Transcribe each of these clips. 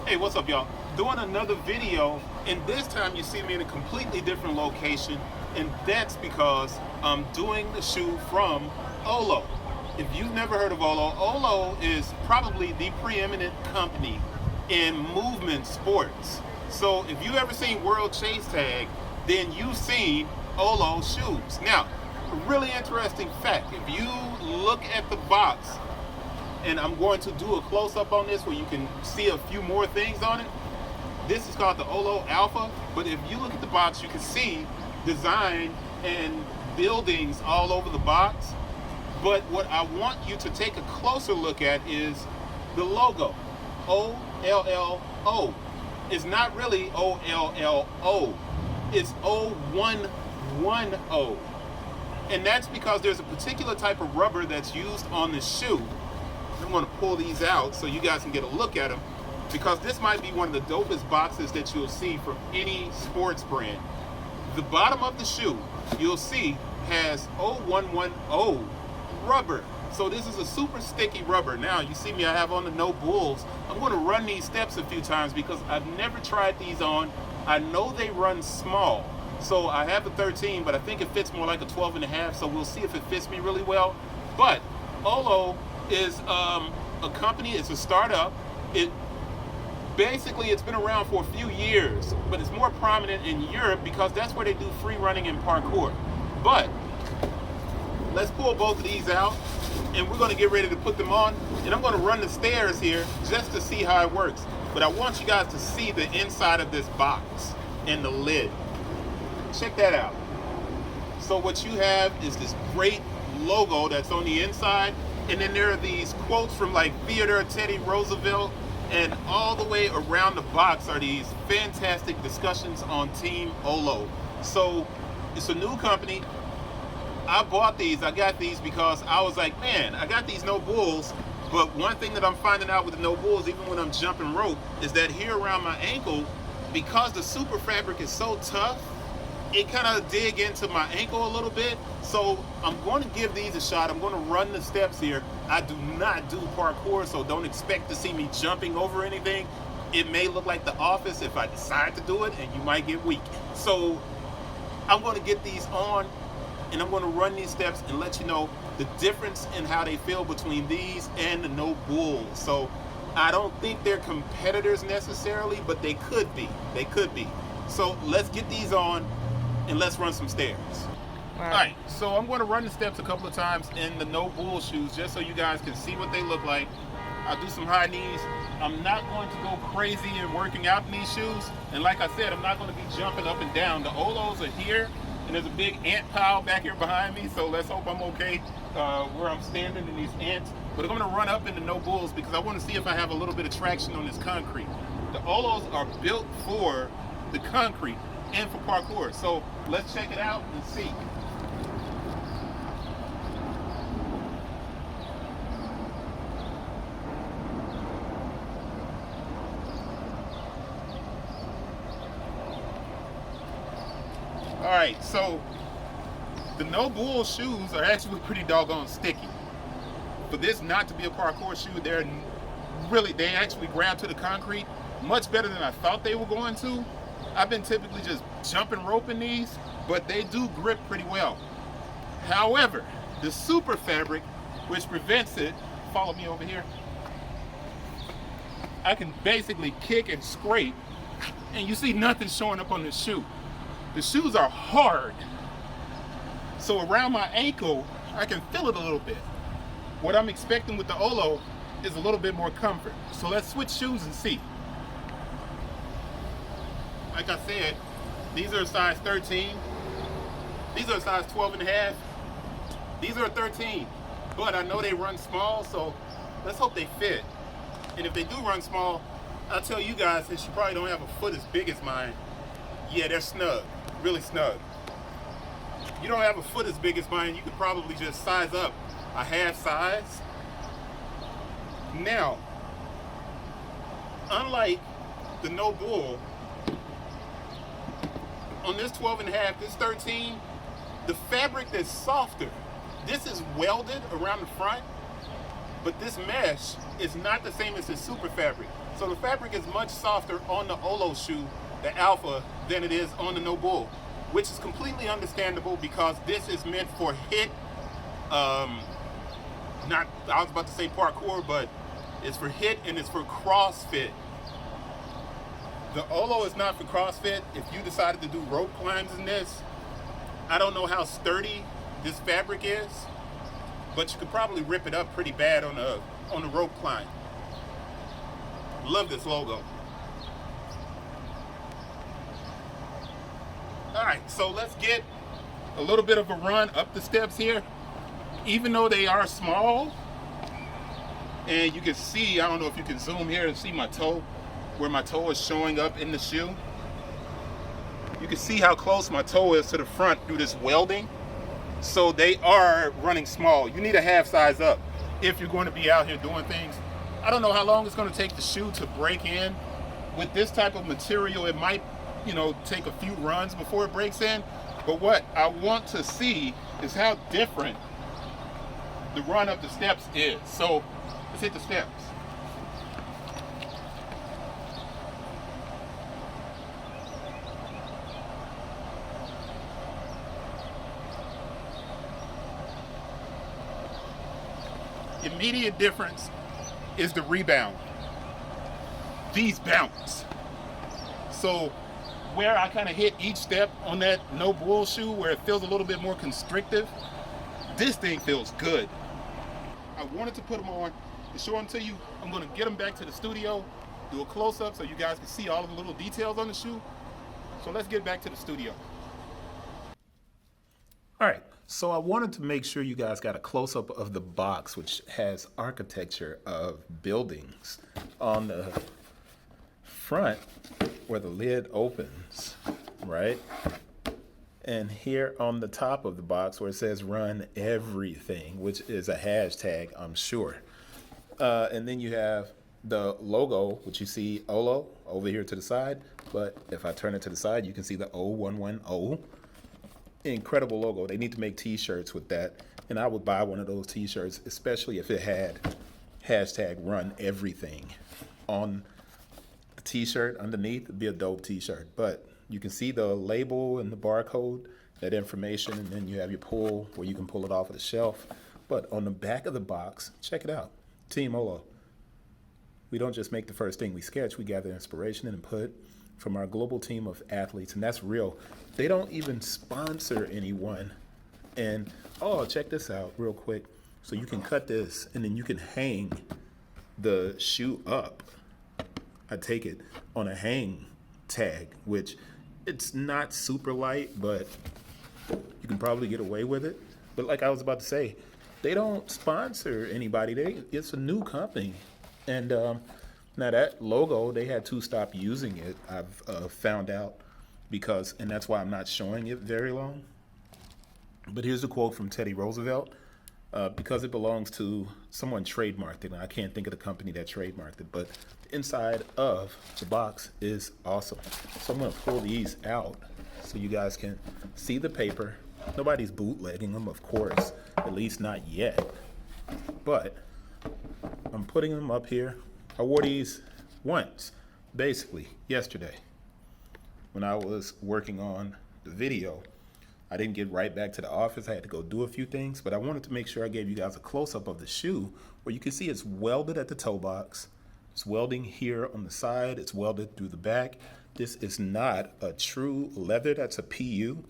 Hey, what's up, y'all? Doing another video, and this time you see me in a completely different location, and that's because I'm doing the shoe from OLLO. If you've never heard of OLLO, OLLO is probably the preeminent company in movement sports. So if you've ever seen World Chase Tag, then you've seen OLLO shoes. Now, a really interesting fact, if you look at the box, and I'm going to do a close-up on this where you can see a few more things on it. This is called the OLLO Alpha, but if you look at the box, you can see design and buildings all over the box. But what I want you to take a closer look at is the logo, OLLO. It's not really OLLO, it's O110. And that's because there's a particular type of rubber that's used on the shoe. I'm going to pull these out so you guys can get a look at them, because this might be one of the dopest boxes that you'll see from any sports brand. The bottom of the shoe, you'll see, has O110 rubber. So this is a super sticky rubber. Now, you see me, I have on the NOBULLs. I'm going to run these steps a few times because I've never tried these on. I know they run small. So I have the 13, but I think it fits more like a 12.5, so we'll see if it fits me really well. But OLLO is a company, it's a startup. It's been around for a few years, but it's more prominent in Europe because that's where they do free running and parkour. But let's pull both of these out, and we're going to get ready to put them on, and I'm going to run the stairs here just to see how it works. But I want you guys to see the inside of this box and the lid. Check that out. So what you have is this great logo that's on the inside, and then there are these quotes from like Theodore Teddy Roosevelt, and all the way around the box are these fantastic discussions on Team OLLO. So it's a new company. I bought these, I got these because I was like, man, I got these NOBULLs, but one thing that I'm finding out with the NOBULLs, even when I'm jumping rope, is that here around my ankle, because the super fabric is so tough, it kind of dig into my ankle a little bit. So I'm going to give these a shot. I'm going to run the steps here. I do not do parkour, so don't expect to see me jumping over anything. It may look like The Office if I decide to do it, and you might get weak. So I'm going to get these on, and I'm going to run these steps and let you know the difference in how they feel between these and the NOBULL. So I don't think they're competitors necessarily, but they could be. They could be. So let's get these on and let's run some stairs. All right, so I'm going to run the steps a couple of times in the NOBULL shoes just so you guys can see what they look like. I'll do some high knees. I'm not going to go crazy and working out in these shoes. And like I said, I'm not going to be jumping up and down. The OLLOs are here, and there's a big ant pile back here behind me, so let's hope I'm okay where I'm standing in these ants. But I'm going to run up in the NOBULLs because I want to see if I have a little bit of traction on this concrete. The OLLOs are built for the concrete and for parkour. So let's check it out and see. All right, so the NOBULL shoes are actually pretty doggone sticky. For this not to be a parkour shoe, they actually grab to the concrete much better than I thought they were going to. I've been typically just jumping rope in these, but they do grip pretty well. However, the super fabric, which prevents it, follow me over here, I can basically kick and scrape, and you see nothing showing up on the shoe. The shoes are hard, so around my ankle, I can feel it a little bit. What I'm expecting with the OLLO is a little bit more comfort. So let's switch shoes and see. Like I said, these are a size 13. These are a size 12.5. These are a 13. But I know they run small, so let's hope they fit. And if they do run small, I'll tell you guys, since you probably don't have a foot as big as mine, yeah, they're snug, really snug. If you don't have a foot as big as mine, you could probably just size up a half size. Now, unlike the NOBULL, on this 12.5, this 13, the fabric is softer. This is welded around the front, but this mesh is not the same as the super fabric. So the fabric is much softer on the OLLO shoe, the Alpha, than it is on the NOBULL, which is completely understandable because this is meant for hit, not, I was about to say parkour, but it's for hit and it's for CrossFit. The OLLO is not for CrossFit. If you decided to do rope climbs in this, I don't know how sturdy this fabric is, but you could probably rip it up pretty bad on the rope climb. Love this logo. All right, so let's get a little bit of a run up the steps here. Even though they are small, and you can see, I don't know if you can zoom here and see my toe, where my toe is showing up in the shoe. You can see how close my toe is to the front through this welding. So they are running small. You need a half size up if you're going to be out here doing things. I don't know how long it's going to take the shoe to break in. With this type of material, it might, you know, take a few runs before it breaks in. But what I want to see is how different the run up the steps is. So let's hit the steps. Immediate difference is the rebound. These bounce. So where I kind of hit each step on that NOBULL shoe, where it feels a little bit more constrictive, this thing feels good. I wanted to put them on and show them to you. I'm going to get them back to the studio, do a close-up so you guys can see all of the little details on the shoe. So let's get back to the studio. All right, so I wanted to make sure you guys got a close-up of the box, which has architecture of buildings on the front where the lid opens, right? And here on the top of the box where it says run everything, which is a hashtag, I'm sure. And then you have the logo, which you see OLLO over here to the side. But if I turn it to the side, you can see the 0110. Incredible logo. They need to make t-shirts with that. And I would buy one of those t-shirts, especially if it had hashtag run everything on the t-shirt underneath. It'd be a dope t-shirt. But you can see the label and the barcode, that information, and then you have your pull where you can pull it off of the shelf. But on the back of the box, check it out. Team OLLO. We don't just make the first thing we sketch, we gather inspiration and input from our global team of athletes, and that's real. They don't even sponsor anyone. And, oh, check this out real quick. So you can cut this, and then you can hang the shoe up. I take it on a hang tag, which it's not super light, but you can probably get away with it. But like I was about to say, they don't sponsor anybody. It's a new company. And now that logo, they had to stop using it, I've found out, because, and that's why I'm not showing it very long. But here's a quote from Teddy Roosevelt. Because it belongs to someone trademarked it, and I can't think of the company that trademarked it, but the inside of the box is awesome. So I'm gonna pull these out so you guys can see the paper. Nobody's bootlegging them, of course, at least not yet. But I'm putting them up here. I wore these once, basically, yesterday, when I was working on the video. I didn't get right back to the office. I had to go do a few things, but I wanted to make sure I gave you guys a close-up of the shoe where you can see it's welded at the toe box. It's welding here on the side. It's welded through the back. This is not a true leather. That's a PU,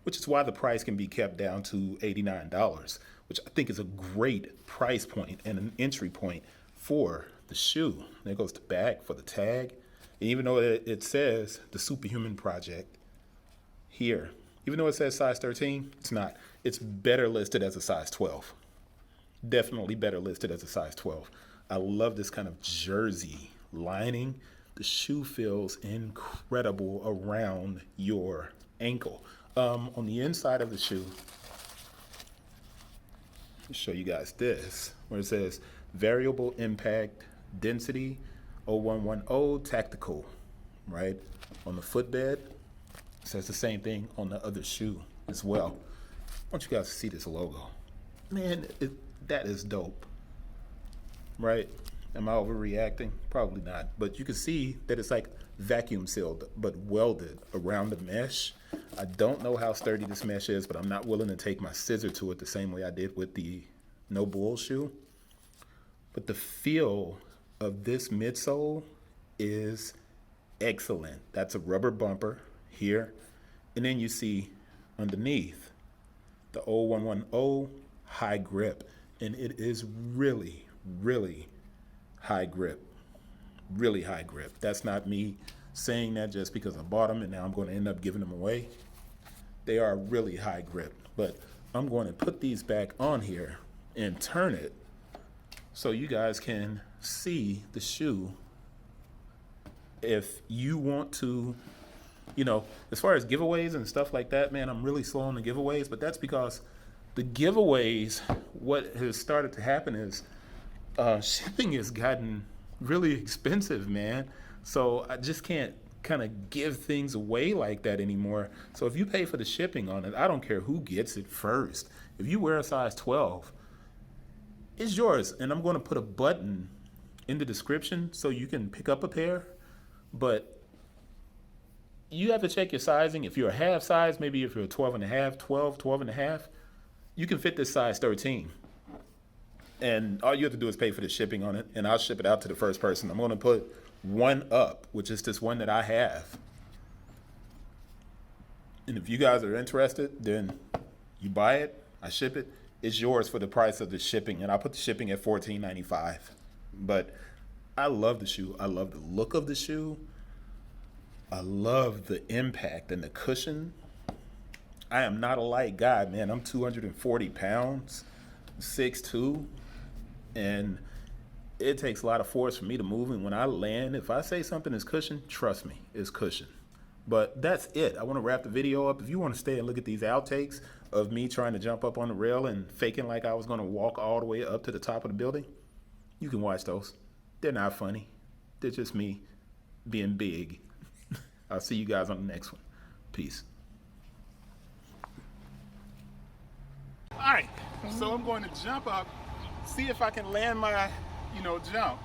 which is why the price can be kept down to $89, which I think is a great price point and an entry point for the shoe. There goes the back for the tag. And even though it says the Superhuman Project here, even though it says size 13, it's not. It's better listed as a size 12. Definitely better listed as a size 12. I love this kind of jersey lining. The shoe feels incredible around your ankle. On the inside of the shoe, I'll show you guys this, where it says variable impact density 0110 tactical, right? On the footbed, it says the same thing on the other shoe as well. I want you guys to see this logo. Man, that is dope, right? Am I overreacting? Probably not. But you can see that it's like vacuum sealed, but welded around the mesh. I don't know how sturdy this mesh is, but I'm not willing to take my scissor to it the same way I did with the NOBULL shoe. But the feel of this midsole is excellent. That's a rubber bumper here. And then you see underneath the 0110 high grip. And it is really, really high grip. Really high grip. That's not me saying that just because I bought them and now I'm going to end up giving them away. They are really high grip. But I'm going to put these back on here and turn it so you guys can see the shoe. If you want to, you know, as far as giveaways and stuff like that, man, I'm really slow on the giveaways, but that's because the giveaways, what has started to happen is shipping has gotten really expensive, man. So I just can't kind of give things away like that anymore. So if you pay for the shipping on it, I don't care who gets it first. If you wear a size 12, it's yours. And I'm going to put a button in the description so you can pick up a pair. But you have to check your sizing. If you're a half size, maybe if you're a 12 and a half, 12 and a half, you can fit this size 13. And all you have to do is pay for the shipping on it, and I'll ship it out to the first person. I'm going to put one up, which is this one that I have. And if you guys are interested, then you buy it, I ship it, it's yours for the price of the shipping, and I'll put the shipping at $14.95. But I love the shoe. I love the look of the shoe. I love the impact and the cushion. I am not a light guy, man. I'm 240 pounds, 6'2", and it takes a lot of force for me to move. And when I land, if I say something is cushion, trust me, it's cushion. But that's it. I want to wrap the video up. If you want to stay and look at these outtakes of me trying to jump up on the rail and faking like I was going to walk all the way up to the top of the building, you can watch those. They're not funny. They're just me being big. I'll see you guys on the next one. Peace. All right, so I'm going to jump up, see if I can land my, jump,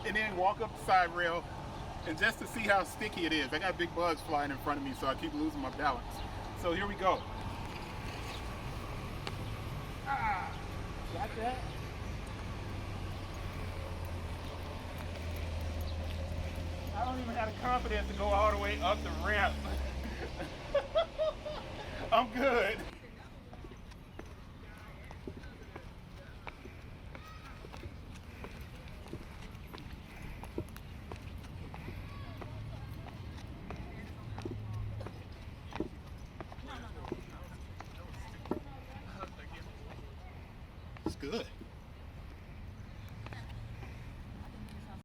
and then walk up the side rail, and just to see how sticky it is. I got big bugs flying in front of me, so I keep losing my balance. So here we go. Got that? I don't even have the confidence to go all the way up the ramp. I'm good. It's good.